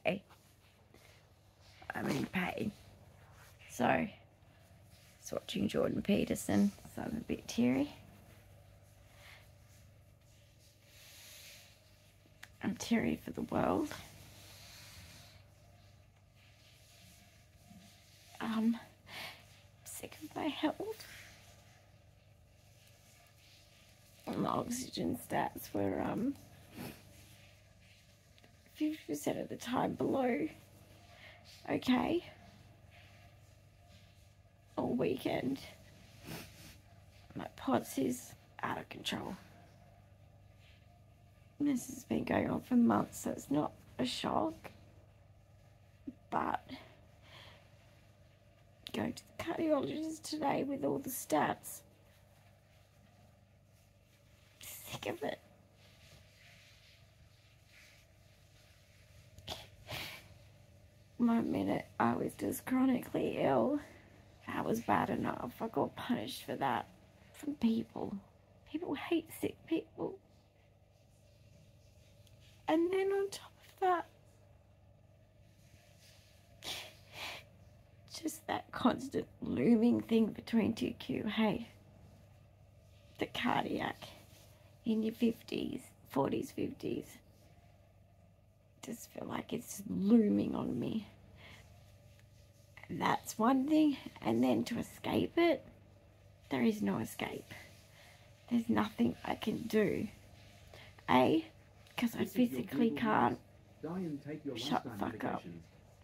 okay. I'm in pain. So, it's watching Jordan Peterson, so I'm a bit teary. I'm teary for the world. Sick of my health. My oxygen stats were 50% of the time below okay all weekend. My POTS is out of control. This has been going on for months, so it's not a shock, but going to the cardiologist today with all the stats. Sick of it. One minute I was just chronically ill. That was bad enough. I got punished for that from people. People hate sick people. And then on top of that, just that constant looming thing between 2Q. Hey, the cardiac in your 50s, 40s, 50s. Just feel like it's looming on me. And that's one thing. And then to escape it, there is no escape. There's nothing I can do. Because I physically can't. Dyan, take your shut the fuck up.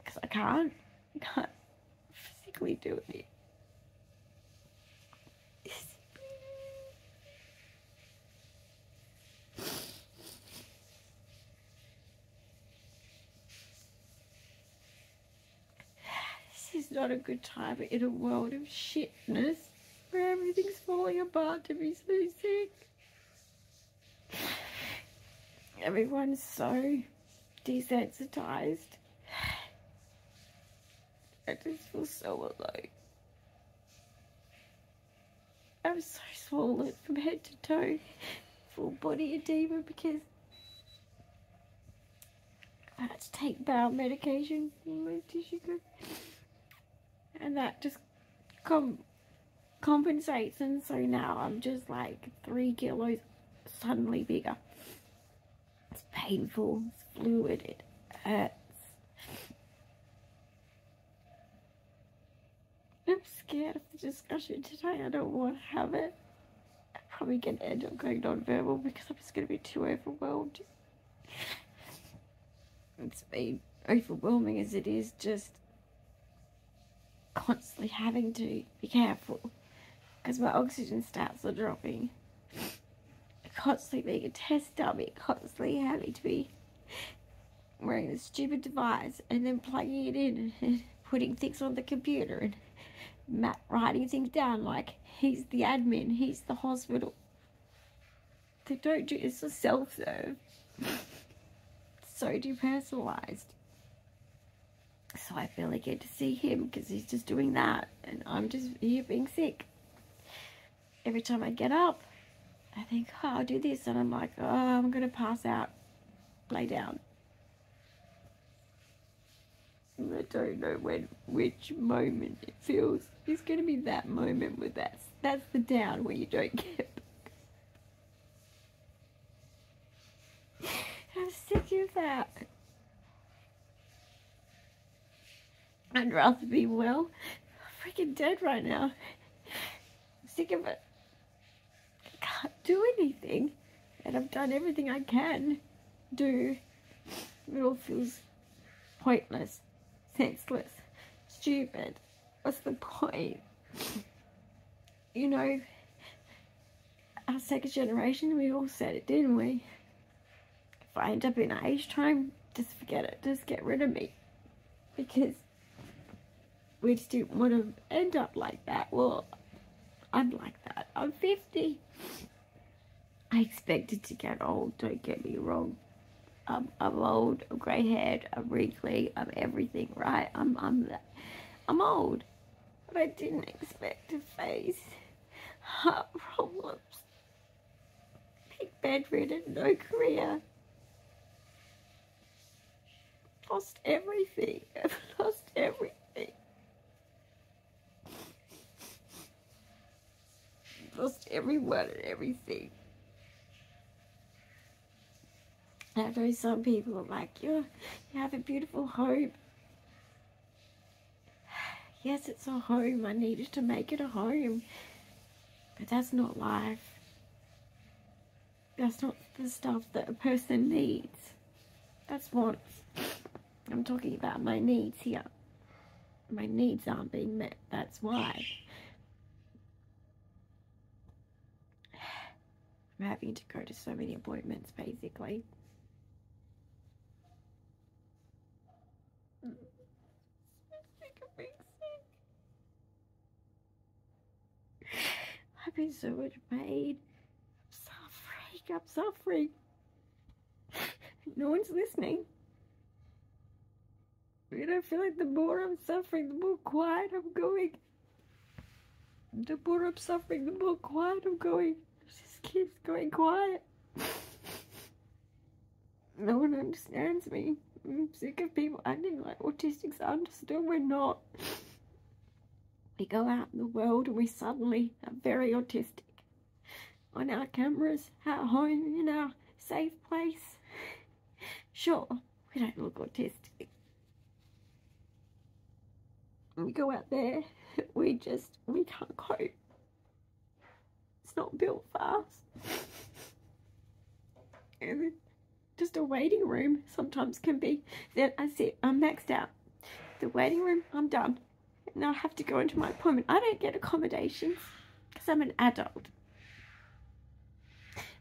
Because I can't physically do it. This is not a good time in a world of shitness where everything's falling apart to be so sick. Everyone's so desensitized. I just feel so alone. I'm so swollen from head to toe, full body edema, because I had to take bowel medication in my tissue. And that just compensates, and so now I'm just like 3 kilos suddenly bigger. It's painful, it's fluid, it hurts. I'm scared of the discussion today. I don't want to have it. I'm probably going to end up going non-verbal because I'm just going to be too overwhelmed. It's been overwhelming as it is, just constantly having to be careful because my oxygen stats are dropping. Constantly being a test dummy, constantly having to be wearing this stupid device and then plugging it in and putting things on the computer and Matt writing things down like he's the admin, he's the hospital. They don't do this for self-serve. So depersonalized. So I barely get to see him because he's just doing that and I'm just here being sick. Every time I get up, I think, oh, I'll do this, and I'm like, oh, I'm going to pass out, lay down. And I don't know which moment it feels. It's going to be that moment where that's the down where you don't get back. I'm sick of that. I'd rather be well. I'm freaking dead right now. I'm sick of it. Can't do anything, and I've done everything I can do. It all feels pointless, senseless, stupid. What's the point? You know, our second generation, we all said it, didn't we? If I end up in an aged home, just forget it, just get rid of me, because we just didn't want to end up like that. Well, I'm like that. I'm 50. I expected to get old, don't get me wrong. I'm old, I'm grey-haired, I'm wrinkly, I'm everything, right? I'm old. But I didn't expect to face heart problems. Being bedridden, no career. lost everything. I've lost everything. Lost everyone and everything. I know some people are like, you have a beautiful home. Yes, it's a home. I needed to make it a home. But that's not life. That's not the stuff that a person needs. That's wants. I'm talking about my needs here. My needs aren't being met. That's why. I'm having to go to so many appointments, basically. I'm sick of being sick. I've been so much pain. I'm suffering. No one's listening. And I feel like the more I'm suffering, the more quiet I'm going. The more I'm suffering, the more quiet I'm going. It just keeps going quiet. No one understands me. I'm sick of people acting like autistics are understood. We're not. We go out in the world and we suddenly are very autistic. On our cameras, at home, in our safe place. Sure, we don't look autistic. When we go out there, we can't cope. It's not built for us. And just a waiting room sometimes can be, then I sit, I'm maxed out. The waiting room, I'm done. Now I have to go into my appointment. I don't get accommodations because I'm an adult.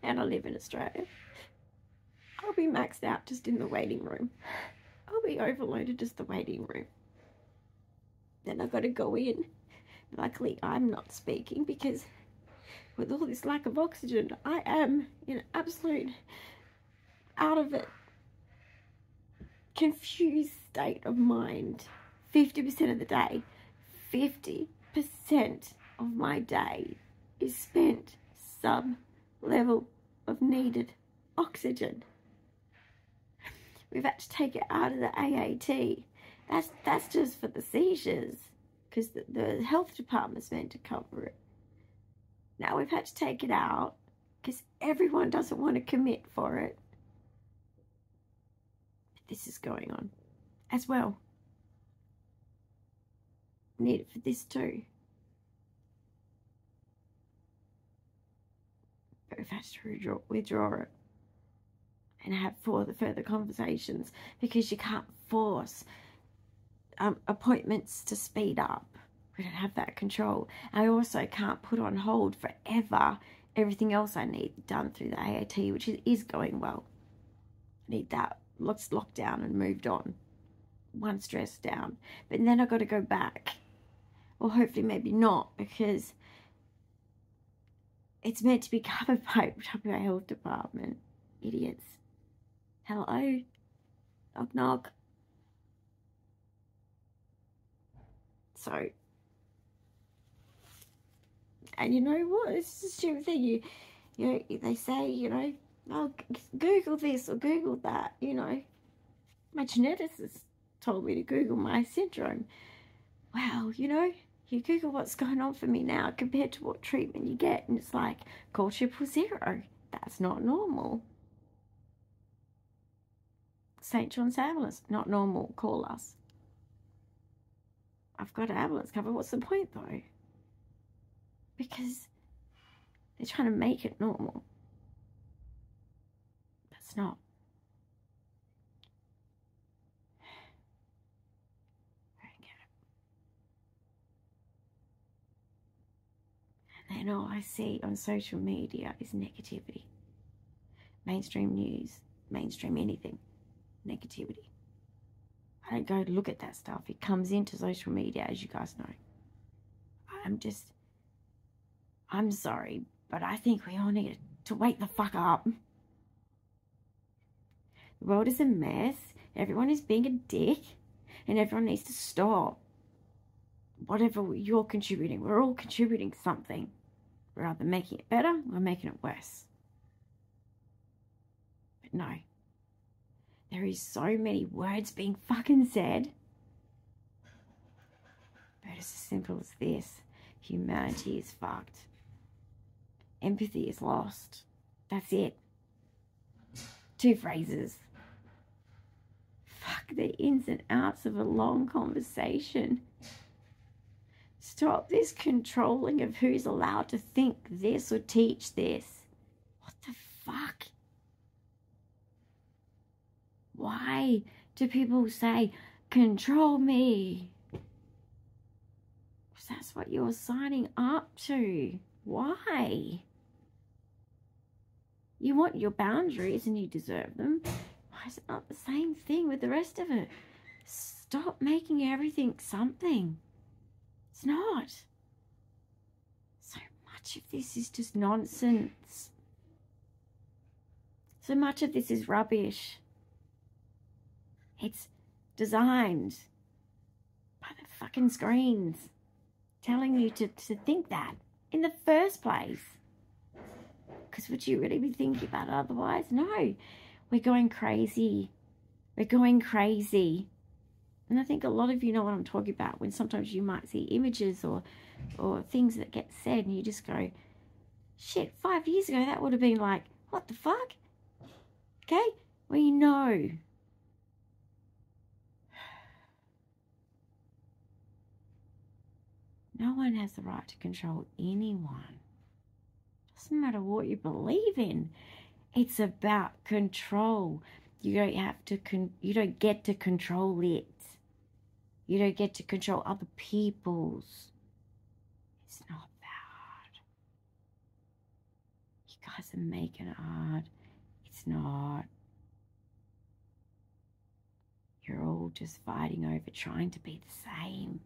And I live in Australia. I'll be maxed out just in the waiting room. I'll be overloaded just the waiting room. Then I've got to go in. Luckily, I'm not speaking because with all this lack of oxygen, I am in an absolute out of it confused state of mind. 50% of the day, 50% of my day is spent sub-level of needed oxygen. We've had to take it out of the AAT. That's just for the seizures, because the health department's meant to cover it. Now we've had to take it out because everyone doesn't want to commit for it. This is going on as well. Need it for this too. But we've had to withdraw it and have further conversations because you can't force appointments to speed up. We don't have that control. I also can't put on hold forever everything else I need done through the AAT, which is going well. I need that locked down and moved on. One stress down. But then I've got to go back. Or hopefully maybe not, because it's meant to be covered by the health department. Idiots. Hello? Knock knock. So, and you know what? It's a stupid thing. You know, they say, you know, oh, Google this or Google that, you know. My geneticist told me to Google my syndrome. Well, you know, you Google what's going on for me now compared to what treatment you get, and it's like, call 000. That's not normal. St. John's ambulance, not normal, call us. I've got an ambulance cover. What's the point though? Because they're trying to make it normal. That's not. I don't get it. And then all I see on social media is negativity. Mainstream news, mainstream anything, negativity. I don't go to look at that stuff. It comes into social media, as you guys know. I'm sorry, but I think we all need to wake the fuck up. The world is a mess. Everyone is being a dick. And everyone needs to stop. Whatever you're contributing, we're all contributing something. We're either making it better or making it worse. But no. There is so many words being fucking said. But it's as simple as this. Humanity is fucked. Empathy is lost. That's it. 2 phrases. Fuck the ins and outs of a long conversation. Stop this controlling of who's allowed to think this or teach this. What the fuck? Why do people say, control me? Because that's what you're signing up to. Why? You want your boundaries and you deserve them. Why is it not the same thing with the rest of it? Stop making everything something. It's not. So much of this is just nonsense. So much of this is rubbish. It's designed by the fucking screens telling you to think that in the first place. Because would you really be thinking about it otherwise? No. We're going crazy. We're going crazy. And I think a lot of you know what I'm talking about when sometimes you might see images or things that get said and you just go, shit, 5 years ago that would have been like, what the fuck? Okay? Well, you know. No one has the right to control anyone. Doesn't matter what you believe in. It's about control. You don't have to. You don't get to control it. You don't get to control other people's. It's not that. You guys are making it hard. It's not. You're all just fighting over trying to be the same.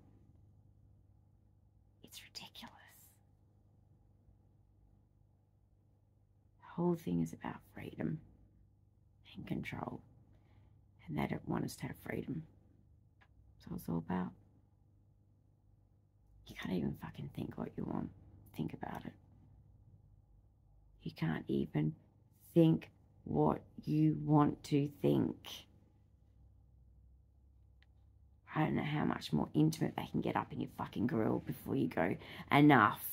It's ridiculous. The whole thing is about freedom and control. And they don't want us to have freedom. That's what it's all about. You can't even fucking think what you want. Think about it. You can't even think what you want to think. I don't know how much more intimate they can get up in your fucking grill before you go, enough.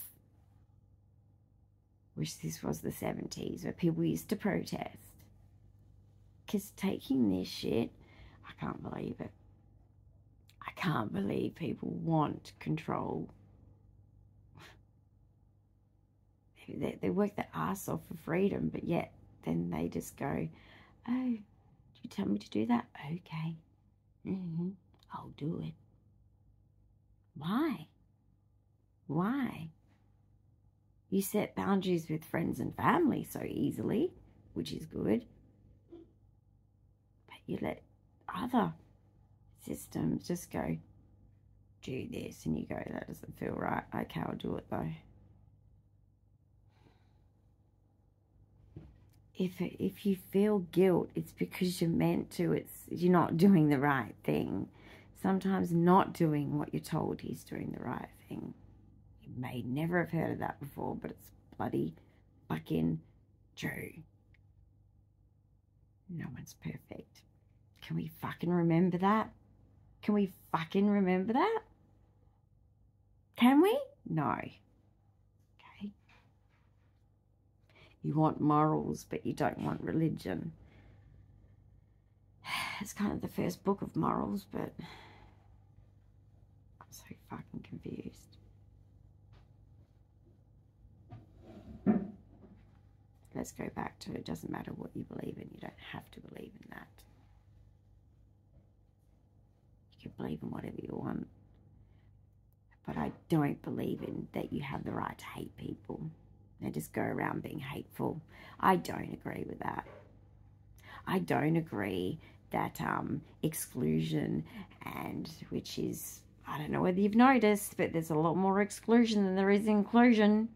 Wish this was the 70s where people used to protest. Because taking this shit, I can't believe it. I can't believe people want control. They work their ass off for freedom, but yet then they just go, oh, did you tell me to do that? Okay. I'll do it. Why? Why? You set boundaries with friends and family so easily, which is good. But you let other systems just go, do this, and you go, that doesn't feel right. Okay, I'll do it though. If you feel guilt, it's because you're meant to. You're not doing the right thing. Sometimes not doing what you're told is doing the right thing. You may never have heard of that before, but it's bloody fucking true. No one's perfect. Can we fucking remember that? Can we fucking remember that? Can we? No. Okay. You want morals, but you don't want religion. It's kind of the first book of morals, but I'm so fucking confused. Let's go back to it doesn't matter what you believe in. You don't have to believe in that. You can believe in whatever you want. But I don't believe in that you have the right to hate people. And just go around being hateful. I don't agree with that. I don't agree that exclusion, and which is, I don't know whether you've noticed, but there's a lot more exclusion than there is inclusion.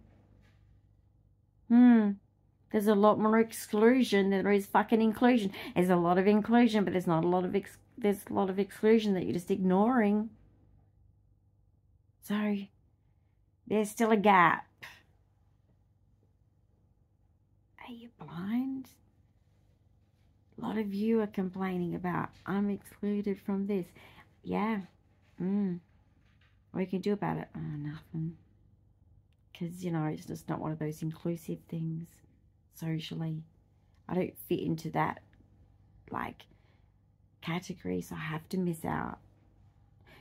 There's a lot more exclusion than there is fucking inclusion. There's a lot of inclusion, but there's not a lot of there's a lot of exclusion that you're just ignoring. So there's still a gap. Are you blind? A lot of you are complaining about, I'm excluded from this. Yeah. What you can do about it? Oh, nothing. Because, you know, it's just not one of those inclusive things socially. I don't fit into that, like, category, so I have to miss out.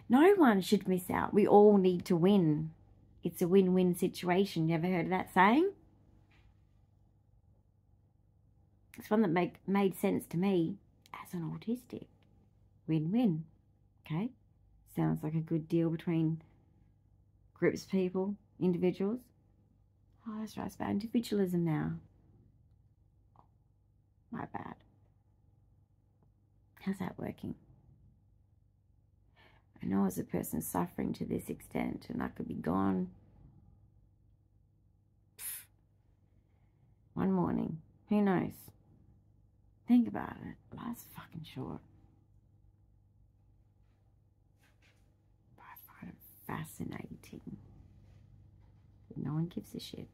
No one should miss out. We all need to win. It's a win-win situation. You ever heard of that saying? It's one that made sense to me as an autistic. Win-win. Okay? Sounds like a good deal between groups of people, individuals. Oh, that's right. It's about individualism now. My bad. How's that working? I know as a person suffering to this extent, and I could be gone one morning. Who knows? Think about it. Life's fucking short. But I find it fascinating. No one gives a shit.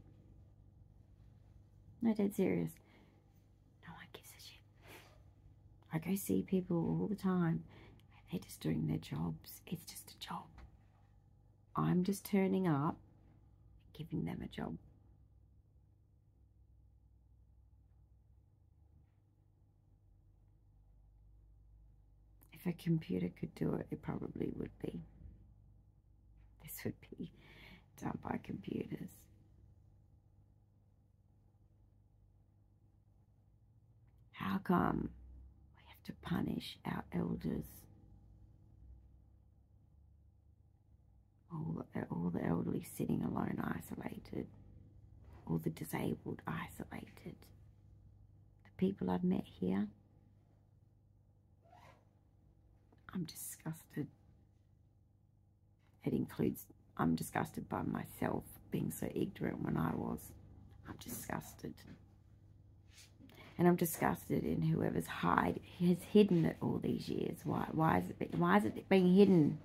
No, dead serious. No one gives a shit. I go see people all the time. They're just doing their jobs. It's just a job. I'm just turning up and giving them a job. If a computer could do it, it probably would be. This would be done by computers. How come we have to punish our elders? All the elderly sitting alone, isolated. All the disabled, isolated. The people I've met here, I'm disgusted. It includes, I'm disgusted by myself being so ignorant when I was. I'm disgusted. And I'm disgusted in whoever's has hidden it all these years. Why is it being hidden?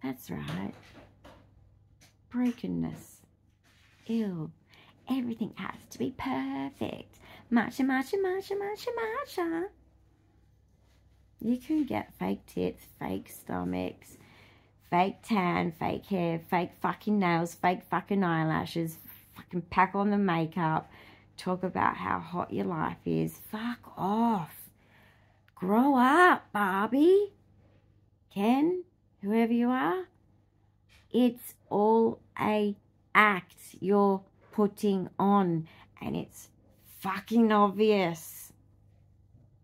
That's right. Brokenness. Ill. Everything has to be perfect. Matcha, matcha, matcha, matcha, matcha. You can get fake tits, fake stomachs, fake tan, fake hair, fake fucking nails, fake fucking eyelashes, fucking pack on the makeup, talk about how hot your life is. Fuck off. Grow up, Barbie. Ken, whoever you are. It's all a act you're putting on, and it's fucking obvious.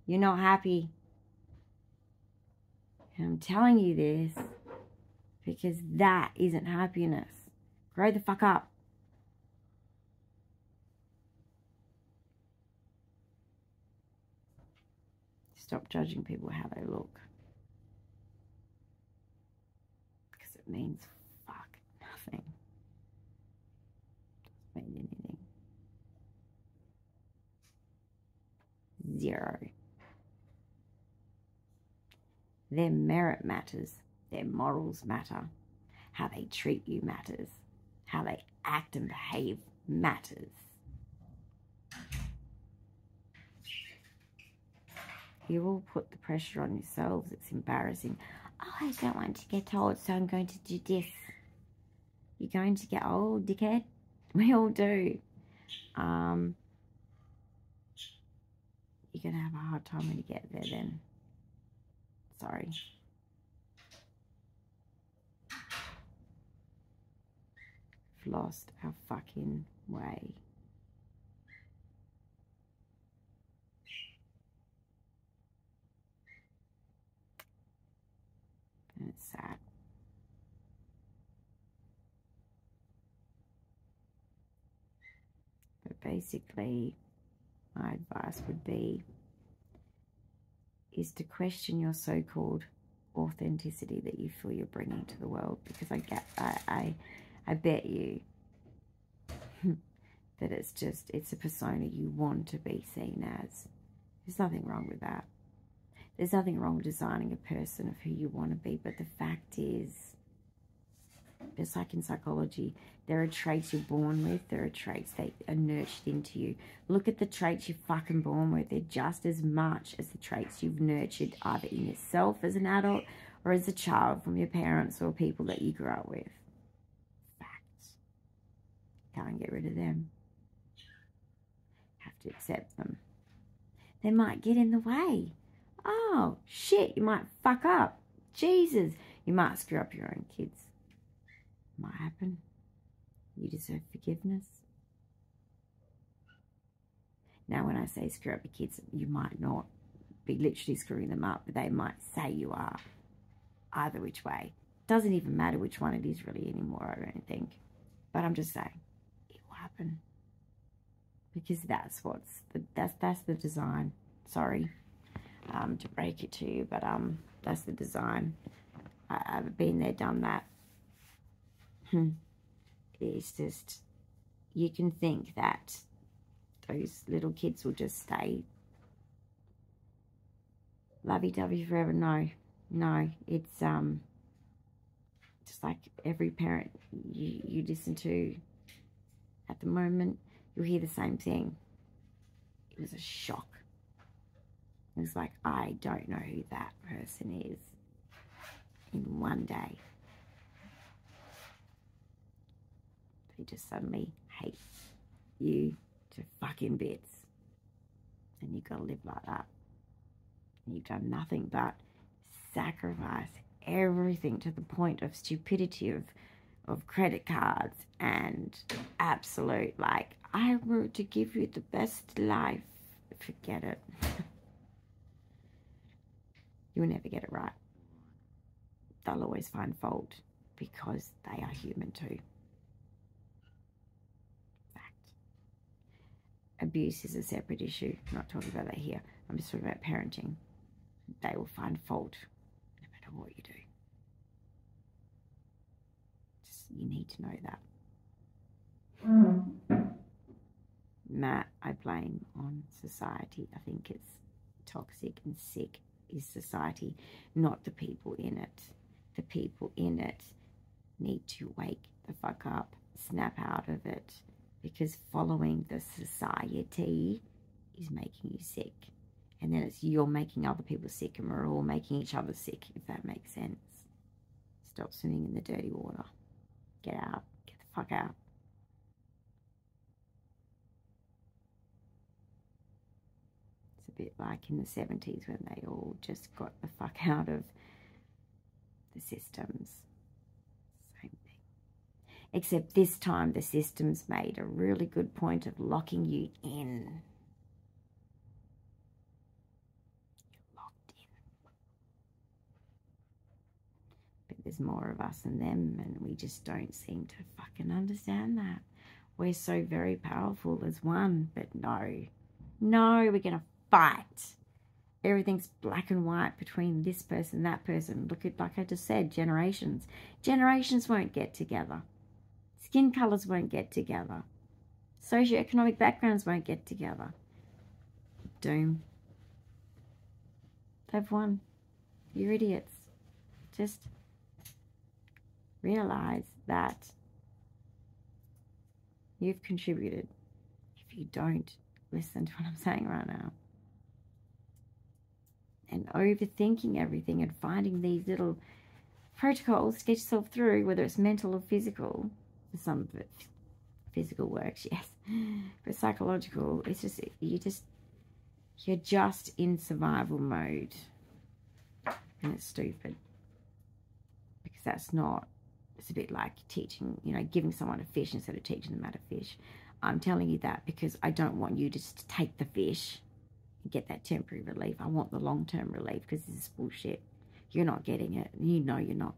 You're not happy. And I'm telling you this because that isn't happiness. Grow the fuck up. Stop judging people how they look. Because it means fuck nothing. It doesn't mean anything. Zero. Their merit matters. Their morals matter. How they treat you matters. How they act and behave matters. You all put the pressure on yourselves. It's embarrassing. Oh, I don't want to get old, so I'm going to do this. You're going to get old, dickhead? We all do. You're going to have a hard time when you get there then. Sorry. We've lost our fucking way. And it's sad. But basically, my advice would be is to question your so-called authenticity that you feel you're bringing to the world, because I bet you that it's a persona you want to be seen as. There's nothing wrong with that. There's nothing wrong with designing a person of who you want to be, but the fact is Just like in psychology, there are traits you're born with. There are traits that are nurtured into you. Look at the traits you're fucking born with. They're just as much as the traits you've nurtured either in yourself as an adult or as a child from your parents or people that you grew up with. Facts. Can't get rid of them. Have to accept them. They might get in the way. Oh, shit, you might fuck up. Jesus, you might screw up your own kids. Might happen. You deserve forgiveness. Now, when I say screw up your kids, you might not be literally screwing them up, but they might say you are. Either which way. Doesn't even matter which one it is really anymore, I don't think. But I'm just saying, it will happen. Because that's that's the design. Sorry to break it to you, but that's the design. I've been there, done that. It's just, you can think that those little kids will just stay lovey-dovey forever. No, it's just like every parent you listen to at the moment, you'll hear the same thing. It was a shock. It was like, I don't know who that person is in one day. They just suddenly hate you to fucking bits. And you've got to live like that. And you've done nothing but sacrifice everything to the point of stupidity of credit cards and absolute, like, I want to give you the best life. Forget it. You'll never get it right. They'll always find fault because they are human too. Fact. Abuse is a separate issue. I'm not talking about that here. I'm just talking about parenting. They will find fault no matter what you do. Just, you need to know that. Matt, I blame on society. I think it's toxic and sick is society, not the people in it. The people in it need to wake the fuck up, snap out of it, because following the society is making you sick. And then it's you're making other people sick, and we're all making each other sick, if that makes sense. Stop swimming in the dirty water. Get out. Get the fuck out. Bit like in the 70s when they all just got the fuck out of the systems. Same thing. Except this time the systems made a really good point of locking you in. You're locked in. But there's more of us than them, and we just don't seem to fucking understand that. We're so very powerful as one, but no, we're gonna fight. Everything's black and white between this person, that person. Look at, like I just said, generations. Generations won't get together. Skin colours won't get together. Socioeconomic backgrounds won't get together. Doom. They've won. You're idiots. Just realise that you've contributed. If you don't, listen to what I'm saying right now. And overthinking everything and finding these little protocols to get yourself through, whether it's mental or physical. Some of it, physical works, yes. But psychological, it's just, you're just in survival mode. And it's stupid. Because that's not, it's a bit like teaching, giving someone a fish instead of teaching them how to fish. I'm telling you that because I don't want you to just take the fish and get that temporary relief. I want the long-term relief because this is bullshit. You're not getting it. You know you're not.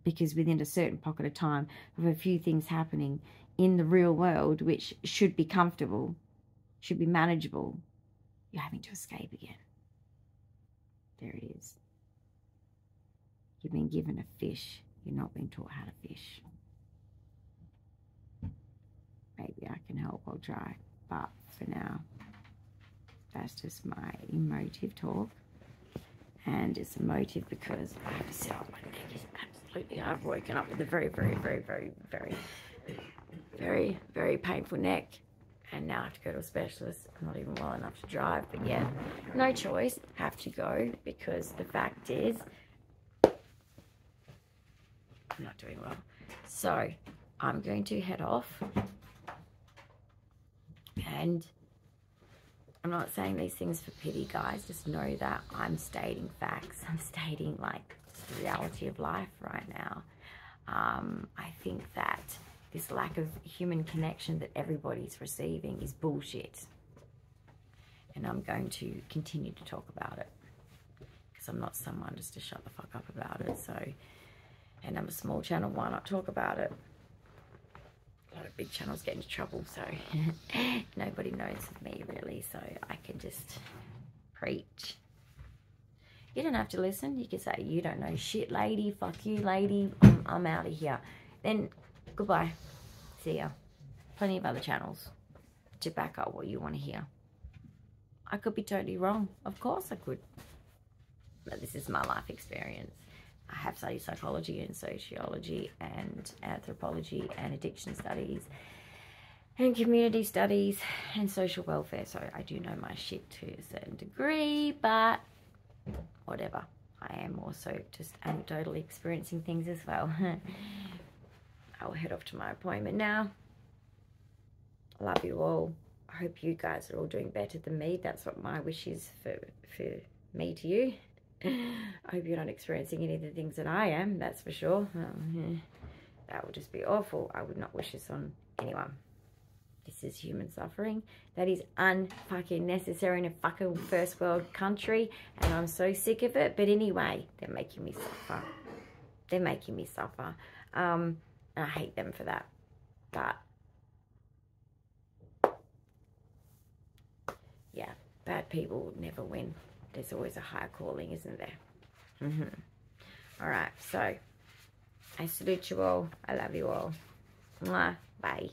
Because within a certain pocket of time of a few things happening in the real world, which should be comfortable, should be manageable, you're having to escape again. There it is. You've been given a fish. You're not being taught how to fish. Maybe I can help, I'll try. But for now, that's just my emotive talk. And it's emotive because I have to sit on my neck. It's absolutely absolutely. I've woken up with a very, very, very, very, very, very, very painful neck. And now I have to go to a specialist. I'm not even well enough to drive. But yeah, no choice. Have to go because the fact is I'm not doing well. So I'm going to head off. And I'm not saying these things for pity, guys. Just know that I'm stating facts. I'm stating, like, the reality of life right now. I think that this lack of human connection that everybody's receiving is bullshit. And I'm going to continue to talk about it. Because I'm not someone just to shut the fuck up about it. So, and I'm a small channel, why not talk about it? A lot of big channels get into trouble, so nobody knows of me really, so I can just preach. You don't have to listen. You can say, you don't know shit, lady, fuck you, lady, I'm out of here. Then, goodbye. See ya. Plenty of other channels to back up what you want to hear. I could be totally wrong. Of course I could. But this is my life experience. I have studied psychology and sociology and anthropology and addiction studies and community studies and social welfare. So I do know my shit to a certain degree, but whatever. I am also just anecdotally experiencing things as well. I will head off to my appointment now. I love you all. I hope you guys are all doing better than me. That's what my wish is for me to you. I hope you're not experiencing any of the things that I am, that's for sure. That would just be awful. I would not wish this on anyone. This is human suffering. That is unfucking necessary in a fucking first world country, and I'm so sick of it. But anyway, they're making me suffer. They're making me suffer. And I hate them for that. But yeah, bad people never win. There's always a higher calling, isn't there? All right, so I salute you all. I love you all. Mwah. Bye.